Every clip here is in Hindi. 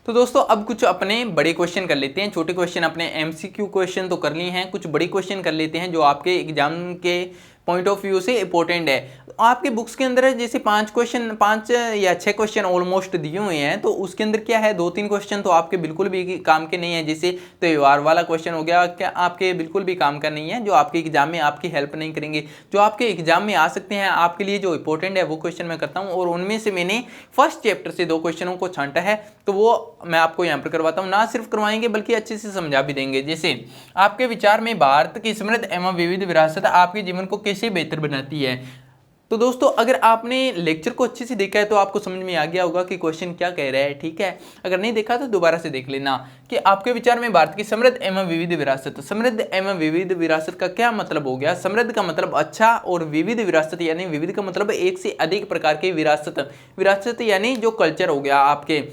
तो दोस्तों अब कुछ अपने बड़े क्वेश्चन कर लेते हैं। छोटे क्वेश्चन अपने एमसीक्यू क्वेश्चन तो कर लिए हैं, कुछ बड़ी क्वेश्चन कर लेते हैं जो आपके एग्जाम के पॉइंट ऑफ व्यू से इंपॉर्टेंट है। आपके बुक्स के अंदर जैसे 5 या 6 क्वेश्चन ऑलमोस्ट दिए हुए हैं, तो उसके अंदर क्या है 2-3 क्वेश्चन तो आपके बिल्कुल भी काम के नहीं है। जैसे त्योहार वाला क्वेश्चन हो गया, क्या आपके बिल्कुल भी काम का नहीं है, जो आपके एग्जाम में आपकी हेल्प नहीं करेंगे। जो आपके एग्जाम में आ सकते हैं आपके लिए जो इंपॉर्टेंट है वो क्वेश्चन मैं करता हूँ, और उनमें से मैंने फर्स्ट चैप्टर से 2 क्वेश्चनों को छांटा है, तो वो मैं आपको यहाँ पर करवाता हूँ। ना सिर्फ करवाएंगे बल्कि अच्छे से समझा भी देंगे। जैसे आपके विचार में भारत की समृद्ध एवं विविध विरासत आपके जीवन को कैसे बेहतर बनाती है। तो दोस्तों अगर आपने लेक्चर को अच्छे से देखा है तो आपको समझ में आ गया होगा कि क्वेश्चन क्या कह रहा है, ठीक है। अगर नहीं देखा तो दोबारा से देख लेना कि आपके विचार में भारत की समृद्ध एवं विविध विरासत। समृद्ध एवं विविध विरासत का क्या मतलब हो गया। समृद्ध का मतलब अच्छा, और विविध विरासत यानी विविध का मतलब एक से अधिक प्रकार की विरासत। विरासत यानी जो कल्चर हो गया, आपके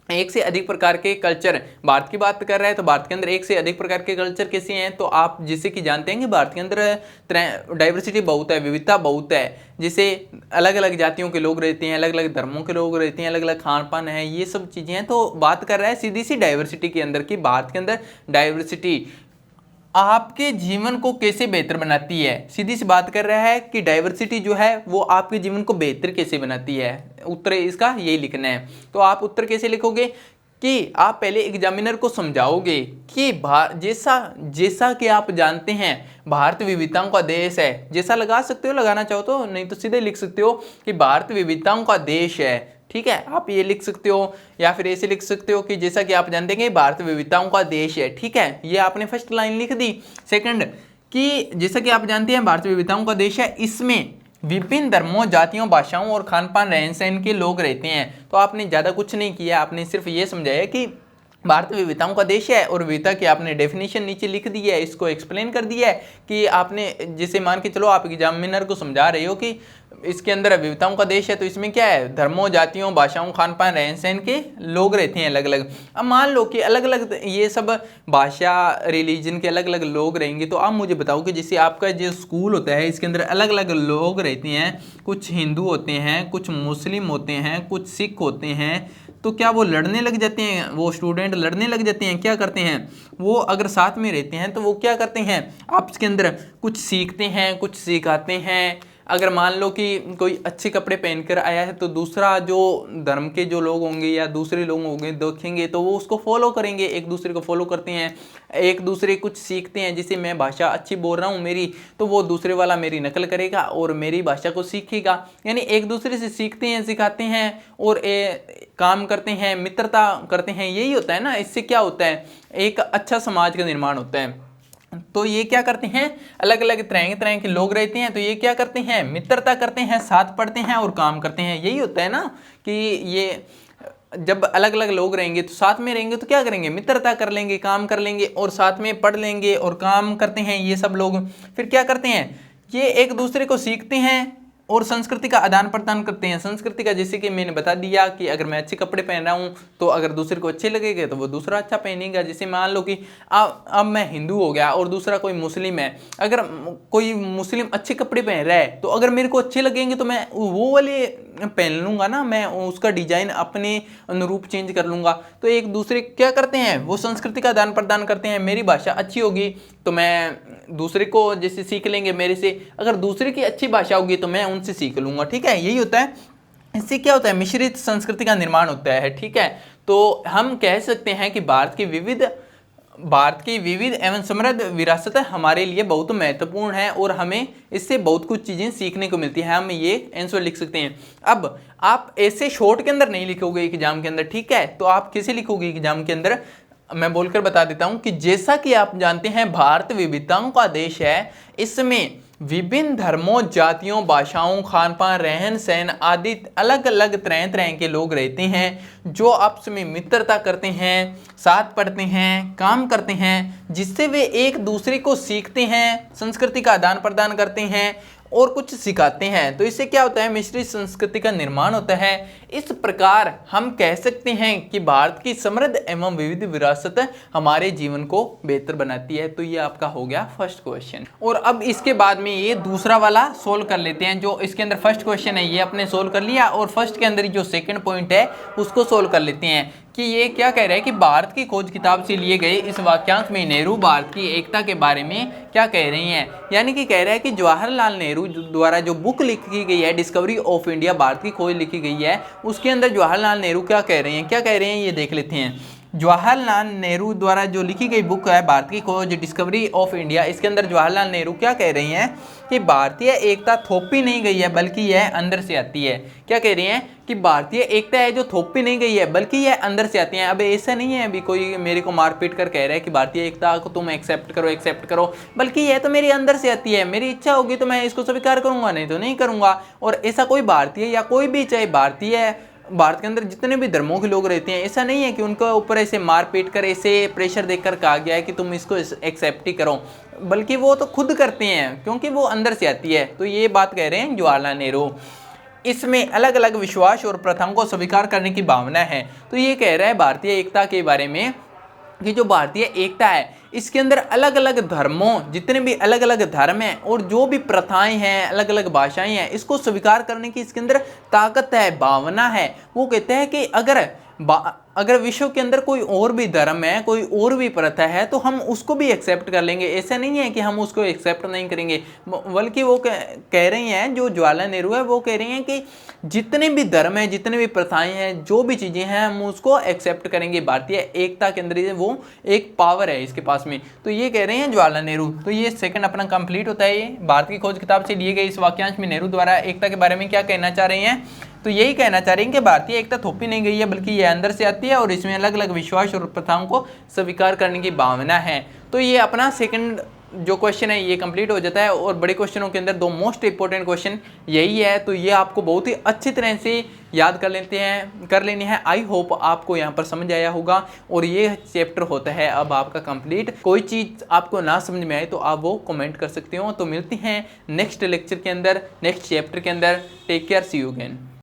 एक से अधिक प्रकार के कल्चर। भारत की बात कर रहा है तो भारत के अंदर एक से अधिक प्रकार के कल्चर कैसे हैं, तो आप जैसे कि जानते हैं कि भारत के अंदर डाइवर्सिटी बहुत है, विविधता बहुत है। जैसे अलग अलग जातियों के लोग रहते हैं, अलग अलग धर्मों के लोग रहते हैं, अलग अलग खान पान है, ये सब चीज़ें हैं। तो बात कर रहा है सीधी सी डाइवर्सिटी के अंदर, कि भारत के अंदर डाइवर्सिटी आपके जीवन को कैसे बेहतर बनाती है। सीधी सी बात कर रहा है कि डाइवर्सिटी जो है वो आपके जीवन को बेहतर कैसे बनाती है। उत्तर इसका यही लिखना है। तो आप उत्तर कैसे लिखोगे कि आप पहले एग्जामिनर को समझाओगे कि जैसा कि आप जानते हैं भारत विविधताओं का देश है। जैसा लगा सकते हो, लगाना चाहो तो, नहीं तो सीधे लिख सकते हो कि भारत विविधताओं का देश है, ठीक है। आप ये लिख सकते हो, या फिर ऐसे लिख सकते हो कि जैसा कि आप जानते हैं भारत विविधताओं का देश है, ठीक है। ये आपने फर्स्ट लाइन लिख दी। सेकंड कि जैसा कि आप जानते हैं भारत विविधताओं का देश है, इसमें विभिन्न धर्मों, जातियों, भाषाओं और खान पान, रहन सहन के लोग रहते हैं। तो आपने ज़्यादा कुछ नहीं किया, आपने सिर्फ ये समझाया कि भारत विविधताओं का देश है, और विविधता की आपने डेफिनेशन नीचे लिख दी है, इसको एक्सप्लेन कर दिया है कि आपने जैसे मान के चलो आप एग्जामिनर को समझा रहे हो कि इसके अंदर विविधताओं का देश है, तो इसमें क्या है धर्मों, जातियों, भाषाओं, खान पान, रहन सहन के लोग रहते हैं अलग अलग। अब मान लो कि अलग अलग ये सब भाषा, रिलीजन के अलग अलग लोग रहेंगे, तो आप मुझे बताओ कि जैसे आपका जो स्कूल होता है इसके अंदर अलग अलग लोग रहते हैं, कुछ हिंदू होते हैं, कुछ मुस्लिम होते हैं, कुछ सिख होते हैं, तो क्या वो लड़ने लग जाते हैं, वो स्टूडेंट लड़ने लग जाते हैं, क्या करते हैं वो अगर साथ में रहते हैं तो वो क्या करते हैं आपस के अंदर कुछ सीखते हैं, कुछ सिखाते हैं। अगर मान लो कि कोई अच्छे कपड़े पहनकर आया है तो दूसरा जो धर्म के जो लोग होंगे या दूसरे लोग होंगे देखेंगे तो वो उसको फॉलो करेंगे, एक दूसरे को फॉलो करते हैं, एक दूसरे कुछ सीखते हैं। जैसे मैं भाषा अच्छी बोल रहा हूँ मेरी, तो वो दूसरे वाला मेरी नकल करेगा और मेरी भाषा को सीखेगा। यानी एक दूसरे से सीखते हैं, सिखाते हैं और काम करते हैं, मित्रता करते हैं। यही होता है ना, इससे क्या होता है एक अच्छा समाज का निर्माण होता है। तो ये क्या करते हैं, अलग अलग तरह के लोग रहते हैं, तो ये क्या करते हैं मित्रता करते हैं, साथ पढ़ते हैं और काम करते हैं। यही होता है ना कि ये जब अलग अलग लोग रहेंगे तो साथ में रहेंगे तो क्या करेंगे, मित्रता कर लेंगे, काम कर लेंगे और साथ में पढ़ लेंगे और काम करते हैं। ये सब लोग फिर क्या करते हैं, ये एक दूसरे को सीखते हैं और संस्कृति का आदान प्रदान करते हैं। संस्कृति का जैसे कि मैंने बता दिया कि अगर मैं अच्छे कपड़े पहन रहा हूँ तो अगर दूसरे को अच्छे लगेंगे तो वो दूसरा अच्छा पहनेगा। जैसे मान लो कि अब मैं हिंदू हो गया और दूसरा कोई मुस्लिम है, अगर कोई मुस्लिम अच्छे कपड़े पहन रहा है तो अगर मेरे को अच्छे लगेंगे तो मैं वो वाले पहन लूँगा ना, मैं उसका डिजाइन अपने अनुरूप चेंज कर लूँगा। तो एक दूसरे क्या करते हैं, वो संस्कृति का आदान प्रदान करते हैं। मेरी भाषा अच्छी होगी तो मैं दूसरे को जैसे सीख लेंगे मेरे से, अगर दूसरे की अच्छी भाषा होगी तो मैं उनसे सीख लूँगा, ठीक है। यही होता है, इससे क्या होता है मिश्रित संस्कृति का निर्माण होता है, ठीक है। तो हम कह सकते हैं कि भारत की विविध एवं समृद्ध विरासत हमारे लिए बहुत महत्वपूर्ण है और हमें इससे बहुत कुछ चीज़ें सीखने को मिलती है। हम ये आंसर लिख सकते हैं। अब आप ऐसे शॉर्ट के अंदर नहीं लिखोगे एग्जाम के अंदर, ठीक है। तो आप कैसे लिखोगे एग्जाम के अंदर, मैं बोलकर बता देता हूं कि जैसा कि आप जानते हैं भारत विविधताओं का देश है, इसमें विभिन्न धर्मों, जातियों, भाषाओं, खान पान, रहन सहन आदि अलग अलग तरह के लोग रहते हैं जो आपस में मित्रता करते हैं, साथ पढ़ते हैं, काम करते हैं, जिससे वे एक दूसरे को सीखते हैं, संस्कृति का आदान प्रदान करते हैं और कुछ सिखाते हैं। तो इससे क्या होता है मिश्रित संस्कृति का निर्माण होता है। इस प्रकार हम कह सकते हैं कि भारत की समृद्ध एवं विविध विरासत हमारे जीवन को बेहतर बनाती है। तो ये आपका हो गया फर्स्ट क्वेश्चन। और अब इसके बाद में ये दूसरा वाला सोल्व कर लेते हैं। जो इसके अंदर फर्स्ट क्वेश्चन है ये अपने सोल्व कर लिया और फर्स्ट के अंदर जो सेकंड पॉइंट है उसको सोल्व कर लेते हैं कि ये क्या कह रहा है कि भारत की खोज किताब से लिए गए इस वाक्यांश में नेहरू भारत की एकता के बारे में क्या कह रही हैं। यानी कि कह रहा है कि जवाहरलाल नेहरू द्वारा जो बुक लिखी गई है डिस्कवरी ऑफ इंडिया, भारत की खोज लिखी गई है, उसके अंदर जवाहरलाल नेहरू क्या कह रहे हैं, क्या कह रहे हैं ये देख लेते हैं। जवाहरलाल नेहरू द्वारा जो लिखी गई बुक है भारत की खोज डिस्कवरी ऑफ इंडिया, इसके अंदर जवाहरलाल नेहरू क्या कह रही हैं कि भारतीय एकता थोपी नहीं गई है बल्कि यह अंदर से आती है। क्या कह रही हैं कि भारतीय एकता है जो थोपी नहीं गई है बल्कि यह अंदर से आती है। अब ऐसा नहीं है अभी कोई मेरे को मारपीट कर कह रहा है कि भारतीय एकता को तुम एक्सेप्ट करो, बल्कि यह तो मेरे अंदर से आती है, मेरी इच्छा होगी तो मैं इसको स्वीकार करूंगा, नहीं तो नहीं करूंगा। और ऐसा कोई भारतीय या कोई भी चाहे भारतीय भारत के अंदर जितने भी धर्मों के लोग रहते हैं, ऐसा नहीं है कि उनके ऊपर ऐसे मारपीट कर ऐसे प्रेशर देकर कहा गया है कि तुम इसको एक्सेप्ट ही करो, बल्कि वो तो खुद करते हैं क्योंकि वो अंदर से आती है। तो ये बात कह रहे हैं जवाहरलाल नेहरू। इसमें अलग अलग विश्वास और प्रथाओं को स्वीकार करने की भावना है। तो ये कह रहा है भारतीय एकता के बारे में कि जो भारतीय एकता है इसके अंदर अलग अलग धर्मों, जितने भी अलग अलग धर्म हैं और जो भी प्रथाएं हैं, अलग अलग भाषाएं हैं, इसको स्वीकार करने की इसके अंदर ताकत है, भावना है। वो कहते हैं कि अगर विश्व के अंदर कोई और भी धर्म है, कोई और भी प्रथा है, तो हम उसको भी एक्सेप्ट कर लेंगे। ऐसा नहीं है कि हम उसको एक्सेप्ट नहीं करेंगे, बल्कि वो कह रही हैं, जो जवाहरलाल नेहरू है वो कह रही हैं कि जितने भी धर्म हैं, जितने भी प्रथाएं हैं, जो भी चीज़ें हैं, हम उसको एक्सेप्ट करेंगे। भारतीय एकता के अंदर वो एक पावर है इसके पास में। तो ये कह रहे हैं जवाहरलाल नेहरू। तो ये सेकंड अपना कंप्लीट होता है। ये भारत की खोज किताब से लिए गए इस वाक्यांश में नेहरू द्वारा एकता के बारे में क्या कहना चाह रहे हैं, तो यही कहना चाह रहे हैं कि भारतीय एकता थोपी नहीं गई है बल्कि यह अंदर से आती है और इसमें अलग अलग विश्वास और प्रथाओं को स्वीकार करने की भावना है। तो ये अपना सेकंड जो क्वेश्चन है ये कंप्लीट हो जाता है। और बड़े क्वेश्चनों के अंदर दो मोस्ट इंपॉर्टेंट क्वेश्चन यही है, तो ये आपको बहुत ही अच्छी तरह से याद कर लेनी है। आई होप आपको यहाँ पर समझ आया होगा और ये चैप्टर होता है अब आपका कंप्लीट। कोई चीज़ आपको ना समझ में आए तो आप वो कमेंट कर सकते हो। तो मिलते हैं नेक्स्ट लेक्चर के अंदर, नेक्स्ट चैप्टर के अंदर। Take care, see you again.